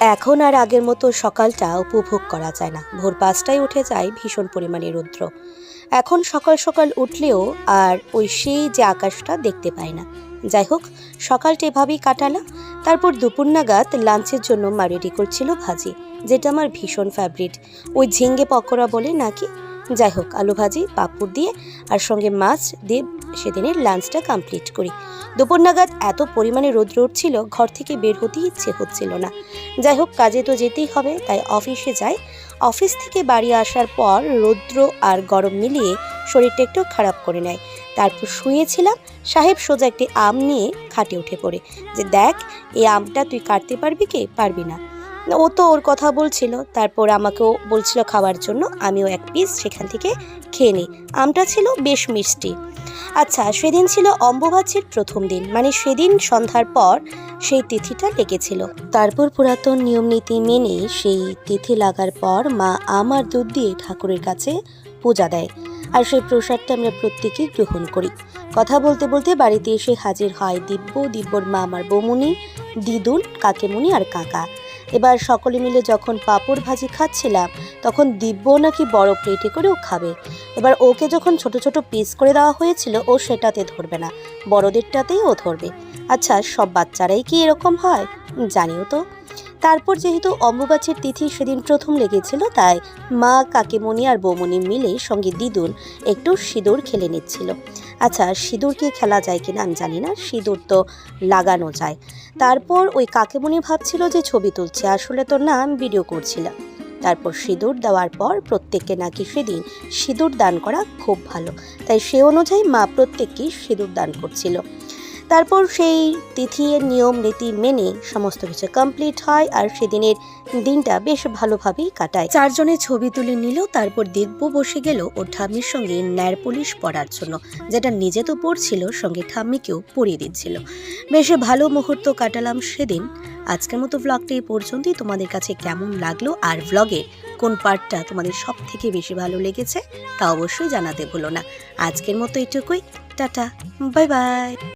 এখন আর আগের মতো সকালটা উপভোগ করা যায় না। ভোর ৫টায় উঠে যায় ভীষণ পরিমাণে রৌদ্র। এখন সকাল সকাল উঠলেও আর ওই সেই যে আকাশটা দেখতে পাই না। যাই হোক, সকালটা এভাবেই কাটালাম। তারপর দুপুর নাগাদ লাঞ্চের জন্য মা রেডি করছিল ভাজি, যেটা আমার ভীষণ ফেভারিট। ওই ঝিঙ্গে পকোড়া বলে নাকি, যাই হোক, আলু ভাজি পাঁপড় দিয়ে আর সঙ্গে মাছ দিয়ে সেদিনের লাঞ্চটা কমপ্লিট করি। দুপুর নাগাদ এত পরিমাণে রৌদ্র উঠছিল, ঘর থেকে বের হতেই ইচ্ছে হচ্ছিল না। যাই হোক, কাজে তো যেতেই হবে, তাই অফিসে যাই। অফিস থেকে বাড়ি আসার পর রৌদ্র আর গরম মিলিয়ে শরীরটা একটু খারাপ করে নেয়। তারপর শুয়েছিলাম, সাহেব সোজা একটি আম নিয়ে খাটে উঠে পড়ে যে, দেখ, এই আমটা তুই কাটতে পারবি কি পারবি না। ও তো ওর কথা বলছিল, তারপর আমাকেও বলছিল খাওয়ার জন্য। আমিও এক পিস সেখান থেকে খেয়ে নিই। আমটা ছিল বেশ মিষ্টি। আচ্ছা, সেদিন ছিল অম্বুবাচীর প্রথম দিন, মানে সেদিন সন্ধ্যার পর সেই তিথিটা লেগেছিল। তারপর পুরাতন নিয়ম নীতি মেনে সেই তিথি লাগার পর মা আমার দুধ দিয়ে ঠাকুরের কাছে পূজা দেয়, আর সেই প্রসাদটা আমরা প্রত্যেকেই গ্রহণ করি। কথা বলতে বলতে বাড়িতে এসে হাজির হয় দিব্যর মা, আমার বৌমনি, দিদুন, কাকিমুনি আর কাকা। এবার সকলে মিলে যখন পাঁপড় ভাজি খাচ্ছিলাম, তখন দিব্য নাকি বড় প্লেটে করেও খাবে। এবার ওকে যখন ছোট ছোট পিস করে দেওয়া হয়েছিল, ও সেটাতে ধরবে না, বড়দেরটাতেই ও ধরবে। আচ্ছা, সব বাচ্চারাই কি এরকম হয়? জানিও তো। তারপর যেহেতু অম্বুবাচীর তিথি সেদিন প্রথম লেগেছিল, তাই মা, কাকিমণি আর বৌমণি মিলে সঙ্গে দিদুন একটু সিঁদুর খেলে নিচ্ছিল। আচ্ছা, সিঁদুর কি খেলা যায় কিনা আমি জানি না, সিঁদুর তো লাগানো যায়। তারপর ওই কাকিমণি ভাবছিল যে ছবি তুলছে, আসলে তো না, আমি ভিডিও করছিলাম। তারপর সিঁদুর দেওয়ার পর প্রত্যেককে নাকি সেদিন সিঁদুর দান করা খুব ভালো, তাই সে অনুযায়ী মা প্রত্যেককেই সিঁদুর দান করছিল। তারপর সেই তিথির নিয়ম নীতি মেনে সমস্ত কিছু কমপ্লিট হয়, আর সেদিনের দিনটা বেশ ভালোভাবেই কাটায়। চারজনে ছবি তুলে নিল। তারপর দিব্য বসে গেল ওর ঠাম্মির সঙ্গে নেল পলিশ পরার জন্য, যেটা নিজে তো পরছিল, সঙ্গে ঠাম্মিকেও পরিয়ে দিচ্ছিল। বেশ ভালো মুহূর্ত কাটালাম সেদিন। আজকের মতো ব্লগটা এই পর্যন্তই। তোমাদের কাছে কেমন লাগলো আর ব্লগের কোন পার্টটা তোমাদের সব থেকে বেশি ভালো লেগেছে তা অবশ্যই জানাতে ভুলো না। আজকের মতো এটুকুই। Tata, bye bye.